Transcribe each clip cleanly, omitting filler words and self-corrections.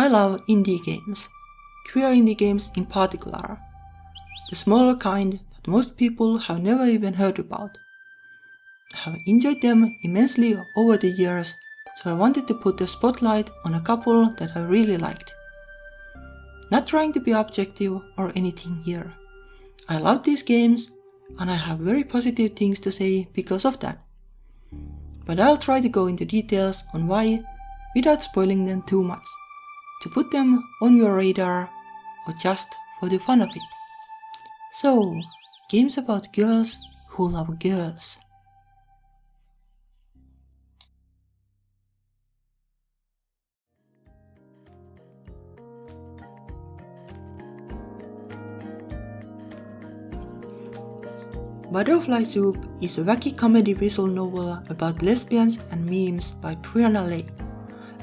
I love indie games, queer indie games in particular, the smaller kind that most people have never even heard about. I have enjoyed them immensely over the years, so I wanted to put the spotlight on a couple that I really liked. Not trying to be objective or anything here. I love these games and I have very positive things to say because of that. But I'll try to go into details on why without spoiling them too much, to put them on your radar or just for the fun of it. So, games about girls who love girls. Butterfly Soup is a wacky comedy visual novel about lesbians and memes by Brianna Leigh.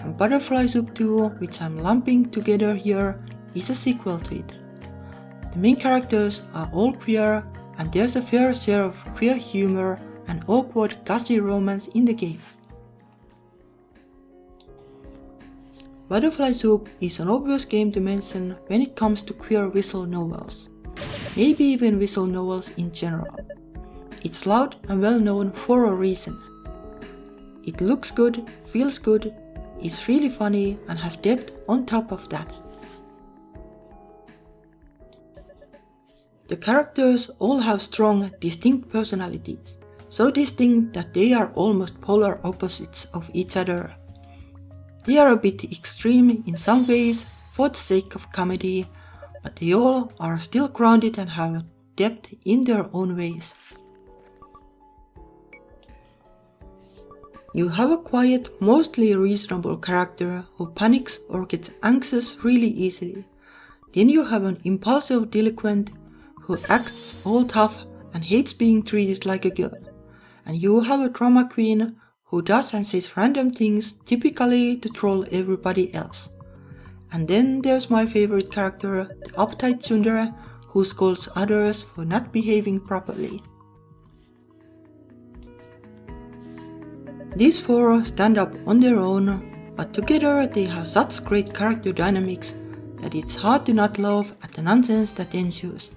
And Butterfly Soup 2, which I'm lumping together here, is a sequel to it. The main characters are all queer, and there's a fair share of queer humor and awkward gushy romance in the game. Butterfly Soup is an obvious game to mention when it comes to queer visual novels, maybe even visual novels in general. It's loud and well known for a reason. It looks good, feels good, is really funny and has depth on top of that. The characters all have strong, distinct personalities, so distinct that they are almost polar opposites of each other. They are a bit extreme in some ways for the sake of comedy, but they all are still grounded and have depth in their own ways. You have a quiet, mostly reasonable character who panics or gets anxious really easily. Then you have an impulsive delinquent who acts all tough and hates being treated like a girl. And you have a drama queen who does and says random things typically to troll everybody else. And then there's my favorite character, the uptight tsundere, who scolds others for not behaving properly. These four stand up on their own, but together they have such great character dynamics that it's hard to not laugh at the nonsense that ensues.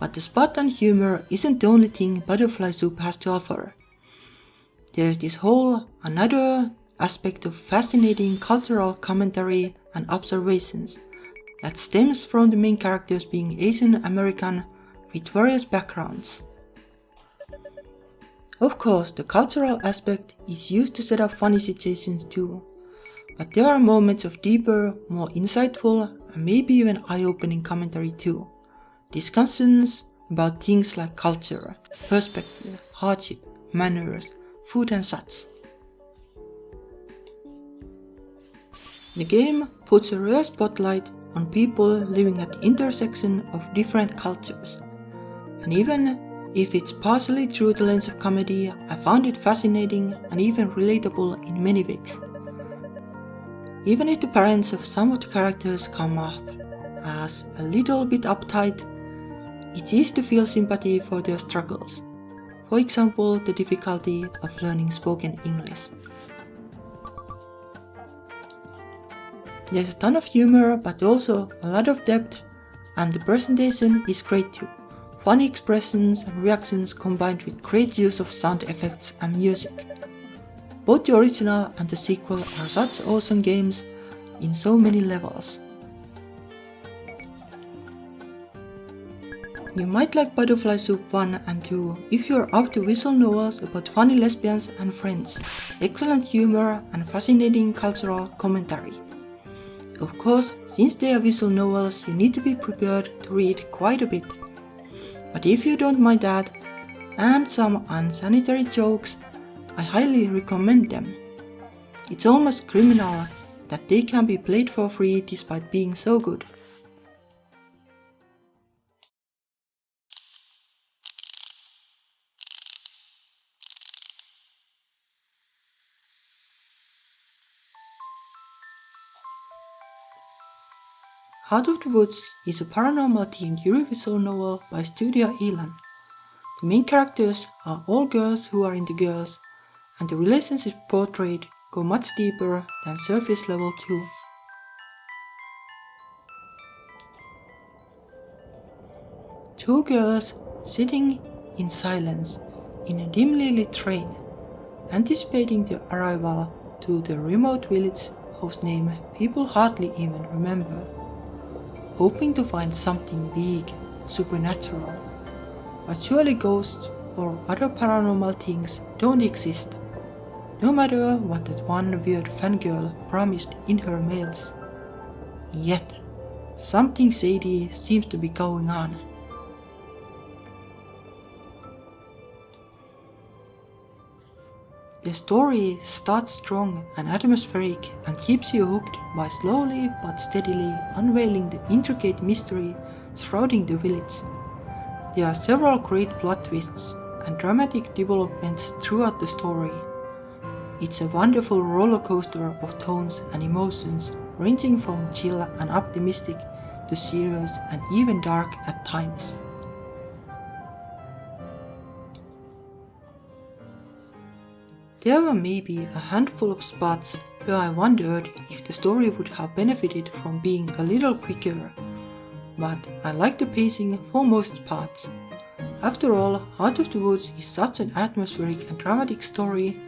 But the spot on humor isn't the only thing Butterfly Soup has to offer. There's this whole another aspect of fascinating cultural commentary and observations that stems from the main characters being Asian American with various backgrounds. Of course, the cultural aspect is used to set up funny situations too, but there are moments of deeper, more insightful and maybe even eye-opening commentary too. Discussions about things like culture, perspective, hardship, manners, food and such. The game puts a rare spotlight on people living at the intersection of different cultures, and even if it's partially through the lens of comedy, I found it fascinating and even relatable in many ways. Even if the parents of some of the characters come off as a little bit uptight, it's easy to feel sympathy for their struggles. For example, the difficulty of learning spoken English. There's a ton of humor, but also a lot of depth, and the presentation is great too. Funny expressions and reactions combined with great use of sound effects and music. Both the original and the sequel are such awesome games in so many levels. You might like Butterfly Soup 1 and 2 if you're up to visual novels about funny lesbians and friends, excellent humor and fascinating cultural commentary. Of course, since they are visual novels, you need to be prepared to read quite a bit. But if you don't mind that, and some unsanitary jokes, I highly recommend them. It's almost criminal that they can be played for free despite being so good. Out of the Woods is a paranormal-themed Eurovisual novel by Studio Elan. The main characters are all girls who are into girls, and the relationships portrayed go much deeper than surface level too. Two girls sitting in silence in a dimly lit train, anticipating the arrival to the remote village whose name people hardly even remember, hoping to find something big, supernatural. But surely ghosts or other paranormal things don't exist, no matter what that one weird fangirl promised in her mails. Yet, something shady seems to be going on. The story starts strong and atmospheric and keeps you hooked by slowly but steadily unveiling the intricate mystery shrouding the village. There are several great plot twists and dramatic developments throughout the story. It's a wonderful roller coaster of tones and emotions, ranging from chill and optimistic to serious and even dark at times. There were maybe a handful of spots where I wondered if the story would have benefited from being a little quicker, but I liked the pacing for most parts. After all, Out of the Woods is such an atmospheric and dramatic story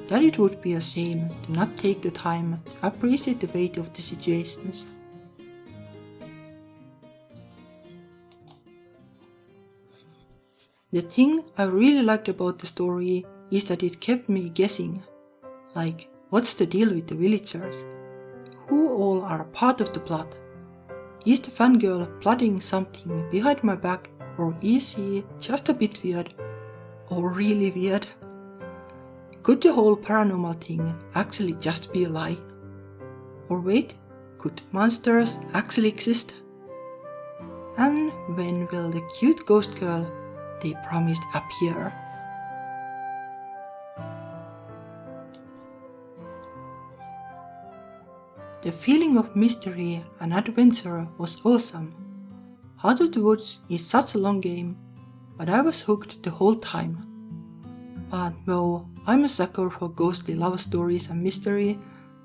that it would be a shame to not take the time to appreciate the weight of the situations. The thing I really liked about the story is that it kept me guessing. Like, what's the deal with the villagers? Who all are part of the plot? Is the fangirl plotting something behind my back, or is she just a bit weird? Or really weird? Could the whole paranormal thing actually just be a lie? Or wait, could monsters actually exist? And when will the cute ghost girl they promised appear? The feeling of mystery and adventure was awesome. Out of the Woods is such a long game, but I was hooked the whole time. But no, I'm a sucker for ghostly love stories and mystery,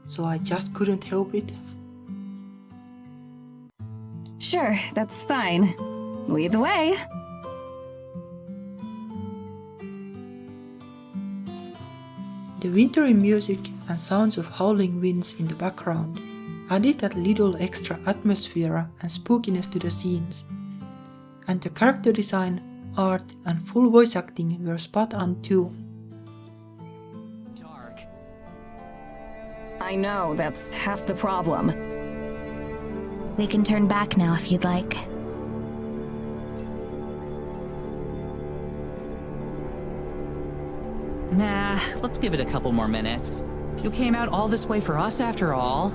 so I just couldn't help it. Sure, that's fine. Lead the way. The wintry music and sounds of howling winds in the background added that little extra atmosphere and spookiness to the scenes. And the character design, art and full voice acting were spot on too. Dark. I know, that's half the problem. We can turn back now if you'd like. Nah, let's give it a couple more minutes. You came out all this way for us after all.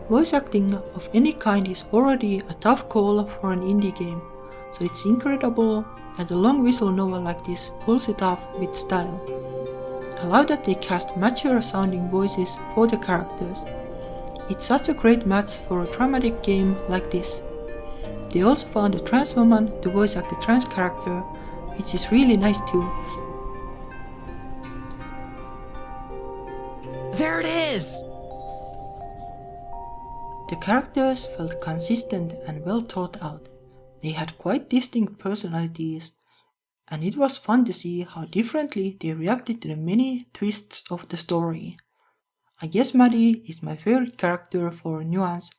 Voice acting of any kind is already a tough call for an indie game, so it's incredible that a long visual novel like this pulls it off with style. I love that they cast mature sounding voices for the characters. It's such a great match for a dramatic game like this. They also found a trans woman to voice act the trans character, which is really nice too. There it is! The characters felt consistent and well thought out. They had quite distinct personalities, and it was fun to see how differently they reacted to the many twists of the story. I guess Maddie is my favorite character for nuance,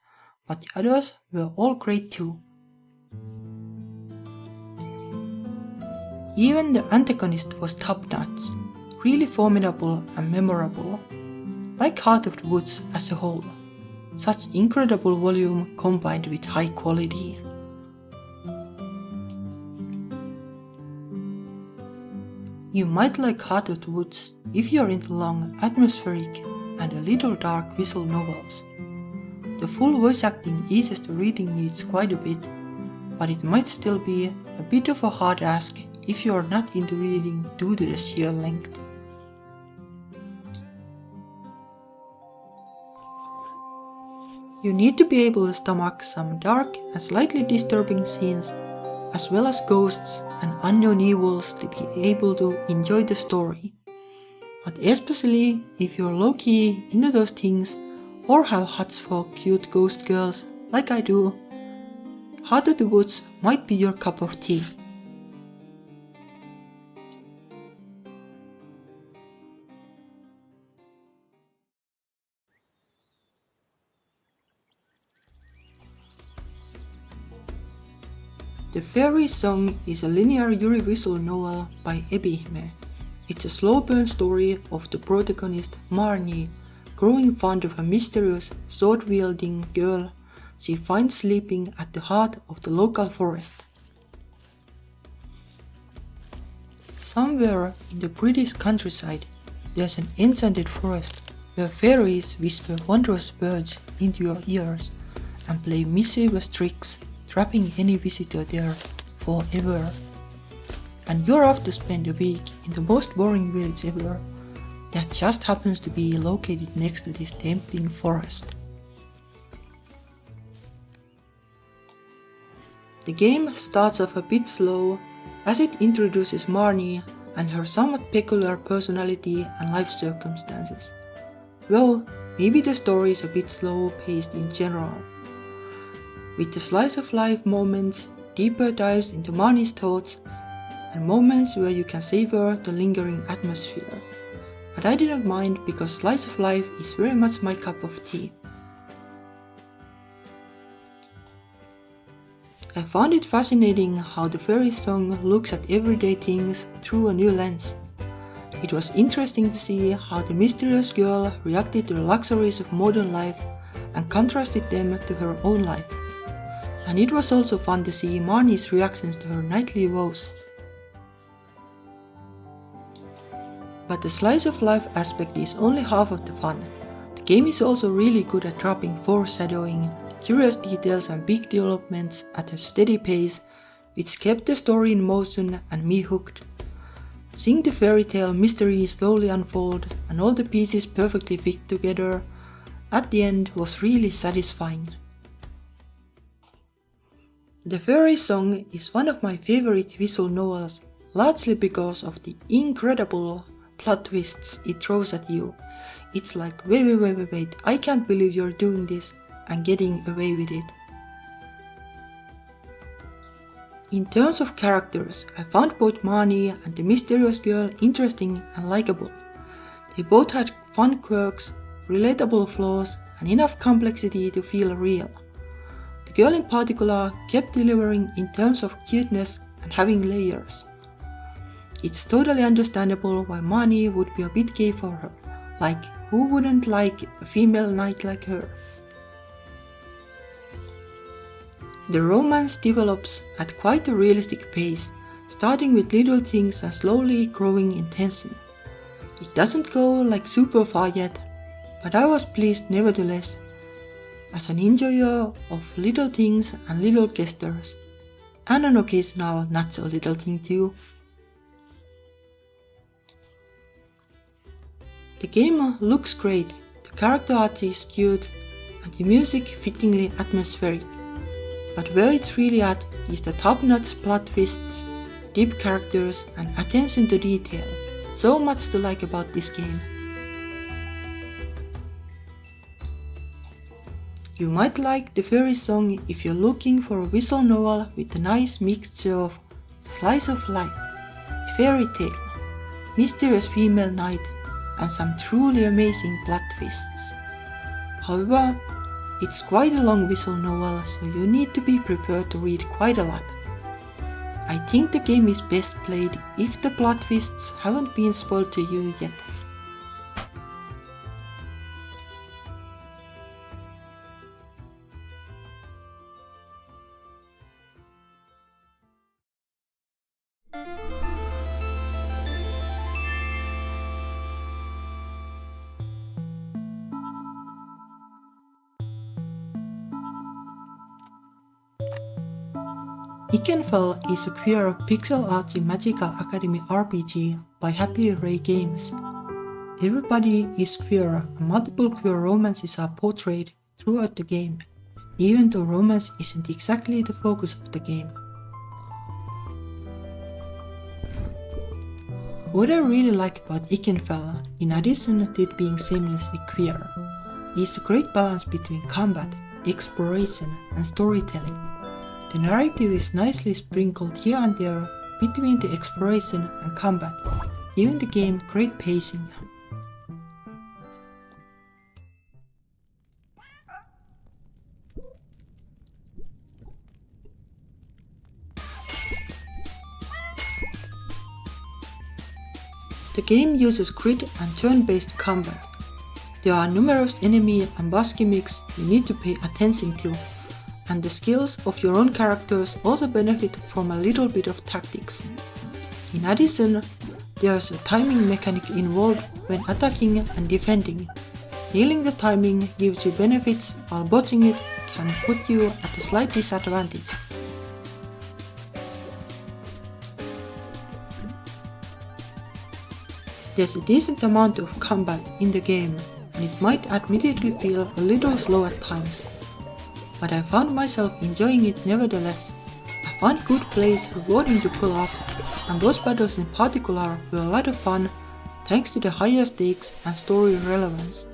but the others were all great too. Even the antagonist was top-notch, really formidable and memorable, like Heart of the Woods as a whole. Such incredible volume combined with high quality. You might like Heart of the Woods if you're into long, atmospheric and a little dark visual novels. The full voice acting eases the reading needs quite a bit, but it might still be a bit of a hard ask if you're not into reading due to the sheer length. You need to be able to stomach some dark and slightly disturbing scenes, as well as ghosts and unknown evils to be able to enjoy the story. But especially if you're low-key into those things or have hots for cute ghost girls, like I do, Heart of the Woods might be your cup of tea. The Fairy Song is a linear visual novel by Ebihme. It's a slow burn story of the protagonist Marnie growing fond of a mysterious sword-wielding girl she finds sleeping at the heart of the local forest. Somewhere in the British countryside, there's an enchanted forest where fairies whisper wondrous words into your ears and play mischievous tricks, trapping any visitor there forever. And you're off to spend a week in the most boring village ever that just happens to be located next to this tempting forest. The game starts off a bit slow as it introduces Marnie and her somewhat peculiar personality and life circumstances. Well, maybe the story is a bit slow paced in general, with the slice of life moments, deeper dives into Marnie's thoughts, and moments where you can savor the lingering atmosphere. But I didn't mind because slice of life is very much my cup of tea. I found it fascinating how the fairy song looks at everyday things through a new lens. It was interesting to see how the mysterious girl reacted to the luxuries of modern life and contrasted them to her own life. And it was also fun to see Marnie's reactions to her nightly woes. But the slice of life aspect is only half of the fun. The game is also really good at dropping foreshadowing, curious details and big developments at a steady pace, which kept the story in motion and me hooked. Seeing the fairy tale mystery slowly unfold and all the pieces perfectly fit together at the end was really satisfying. The Fairy Song is one of my favorite visual novels, largely because of the incredible plot twists it throws at you. It's like, wait, I can't believe you're doing this and getting away with it. In terms of characters, I found both Marnie and the mysterious girl interesting and likable. They both had fun quirks, relatable flaws, and enough complexity to feel real. The girl in particular kept delivering in terms of cuteness and having layers. It's totally understandable why Marnie would be a bit gay for her, like who wouldn't like a female knight like her? The romance develops at quite a realistic pace, starting with little things and slowly growing in tension. It doesn't go like super far yet, but I was pleased nevertheless, as an enjoyer of little things and little gestures, and an occasional not so little thing too. The game looks great, the character art is cute, and the music fittingly atmospheric. But where it's really at is the top-notch plot twists, deep characters, and attention to detail. So much to like about this game. You might like the Fairy Song if you're looking for a visual novel with a nice mixture of slice of life, fairy tale, mysterious female knight, and some truly amazing plot twists. However, it's quite a long visual novel, so you need to be prepared to read quite a lot. I think the game is best played if the plot twists haven't been spoiled to you yet. Ikenfell is a queer pixel arty magical academy RPG by Happy Ray Games. Everybody is queer and multiple queer romances are portrayed throughout the game, even though romance isn't exactly the focus of the game. What I really like about Ikenfell, in addition to it being seamlessly queer, is the great balance between combat, exploration and storytelling. The narrative is nicely sprinkled here and there between the exploration and combat, giving the game great pacing. The game uses grid and turn-based combat. There are numerous enemy and boss gimmicks you need to pay attention to, and the skills of your own characters also benefit from a little bit of tactics. In addition, there's a timing mechanic involved when attacking and defending. Nailing the timing gives you benefits, while botching it can put you at a slight disadvantage. There's a decent amount of combat in the game, and it might admittedly feel a little slow at times, but I found myself enjoying it nevertheless. I found good plays rewarding to pull off, and boss battles in particular were a lot of fun thanks to the higher stakes and story relevance.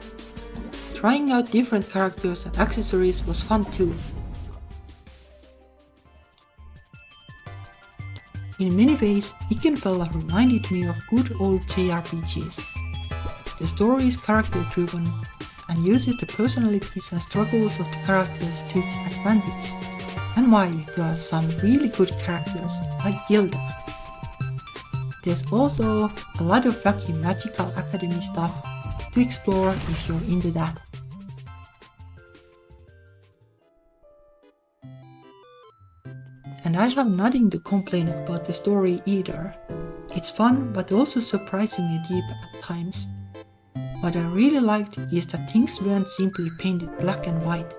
Trying out different characters and accessories was fun too. In many ways, Ikenfell reminded me of good old JRPGs. The story is character driven and uses the personalities and struggles of the characters to its advantage. And while there are some really good characters, like Willow, there's also a lot of wacky magical academy stuff to explore if you're into that. And I have nothing to complain about the story either. It's fun but also surprisingly deep at times. What I really liked is that things weren't simply painted black and white.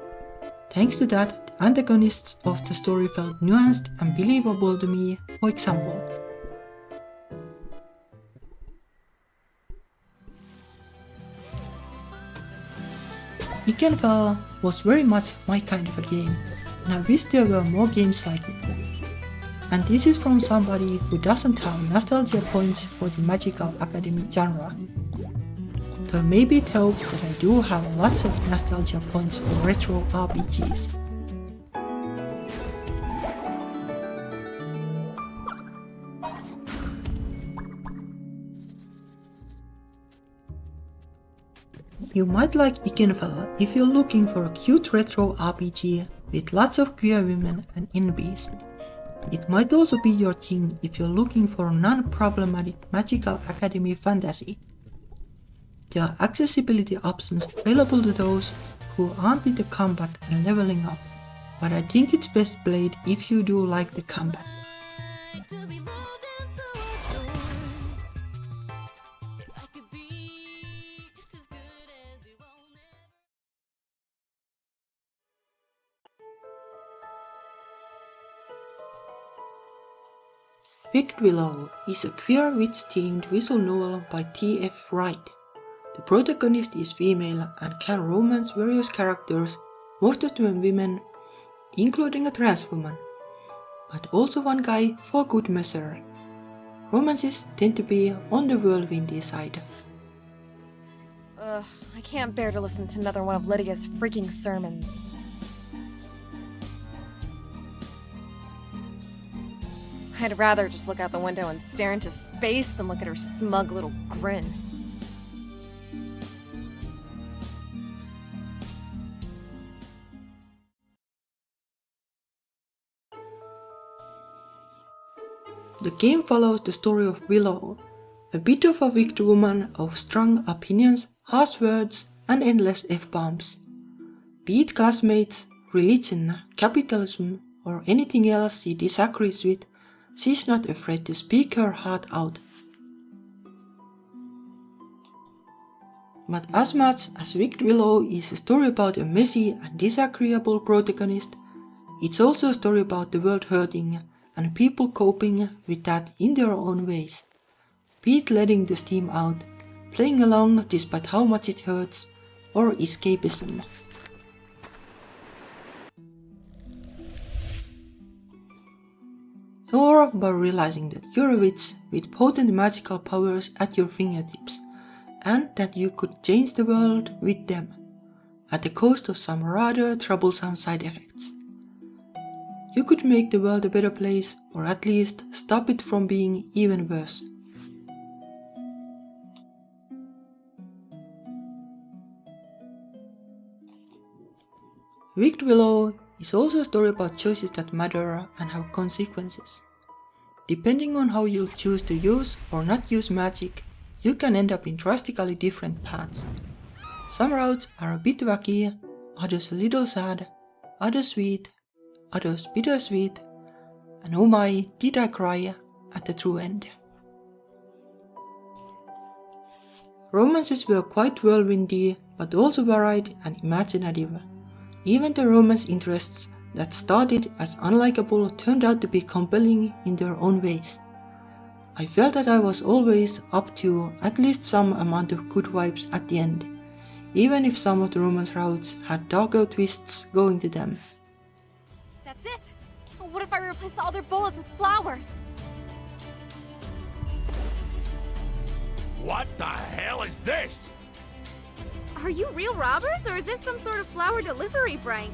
Thanks to that, the antagonists of the story felt nuanced and believable to me. For example, Ikenfell was very much my kind of a game, and I wish there were more games like it. And this is from somebody who doesn't have nostalgia points for the magical academy genre. Though maybe it helps that I do have lots of nostalgia points for retro RPGs. You might like Ikenfell if you're looking for a cute retro RPG with lots of queer women and enemies. It might also be your thing if you're looking for non-problematic magical academy fantasy. There are accessibility options available to those who aren't into combat and leveling up, but I think it's best played if you do like the combat. Willow is a queer witch-themed visual novel by T.F. Wright. The protagonist is female and can romance various characters, most of them women, including a trans woman, but also one guy for good measure. Romances tend to be on the whirlwindy side. Ugh, I can't bear to listen to another one of Lydia's freaking sermons. I'd rather just look out the window and stare into space than look at her smug little grin. The game follows the story of Willow, a bit of a wicked woman of strong opinions, harsh words, and endless F-bombs. Be it classmates, religion, capitalism, or anything else she disagrees with, she's not afraid to speak her heart out. But as much as Wicked Willow is a story about a messy and disagreeable protagonist, it's also a story about the world hurting and people coping with that in their own ways. Be it letting the steam out, playing along despite how much it hurts, or escapism. Or by realizing that you're a witch with potent magical powers at your fingertips, and that you could change the world with them. at the cost of some rather troublesome side effects. You could make the world a better place, or at least stop it from being even worse. Wicked Willow is also a story about choices that matter and have consequences. Depending on how you choose to use or not use magic, you can end up in drastically different paths. Some routes are a bit wacky, others a little sad, others sweet, others bittersweet, and oh my, did I cry at the true end. Romances were quite whirlwindy, but also varied and imaginative. Even the romance interests that started as unlikable turned out to be compelling in their own ways. I felt that I was always up to at least some amount of good vibes at the end, even if some of the romance routes had darker twists going to them. That's it! What if I replace all their bullets with flowers? What the hell is this? Are you real robbers, or is this some sort of flower delivery prank?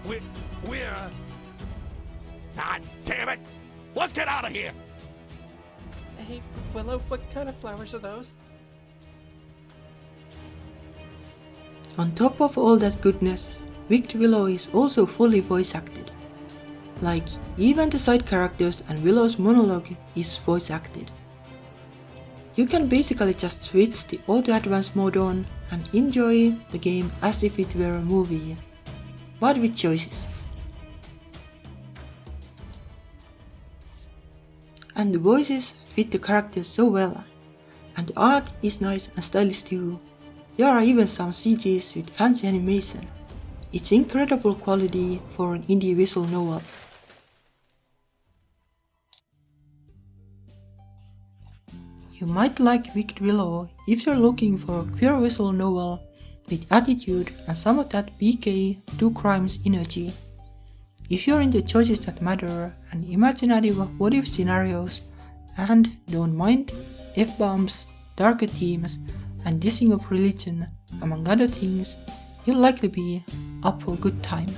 We're... God damn it! Let's get out of here! Hey, Willow, what kind of flowers are those? On top of all that goodness, Wicked Willow is also fully voice acted. Like, even the side characters and Willow's monologue is voice acted. You can basically just switch the auto advance mode on and enjoy the game as if it were a movie, but with choices. And the voices fit the characters so well, and the art is nice and stylish too. There are even some CGs with fancy animation. It's incredible quality for an indie visual novel. You might like Wicked Willow if you're looking for a queer visual novel with attitude and some of that BK do crimes energy. If you're into choices that matter and imaginative what-if scenarios and don't mind F-bombs, darker themes and dissing of religion among other things, you'll likely be up for a good time.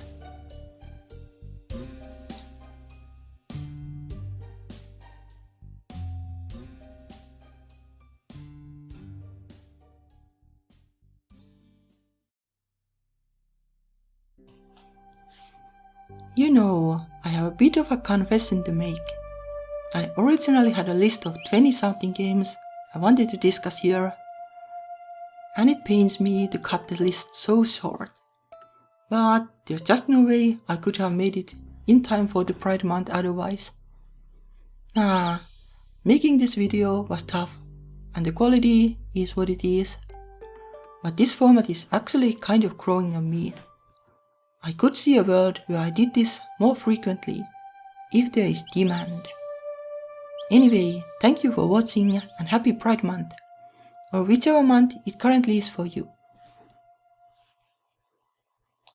You know, I have a bit of a confession to make. I originally had a list of 20-something games I wanted to discuss here, and it pains me to cut the list so short. But there's just no way I could have made it in time for the Pride Month otherwise. Making this video was tough, and the quality is what it is. But this format is actually kind of growing on me. I could see a world where I did this more frequently, if there is demand. Anyway, thank you for watching and happy Pride Month, or whichever month it currently is for you.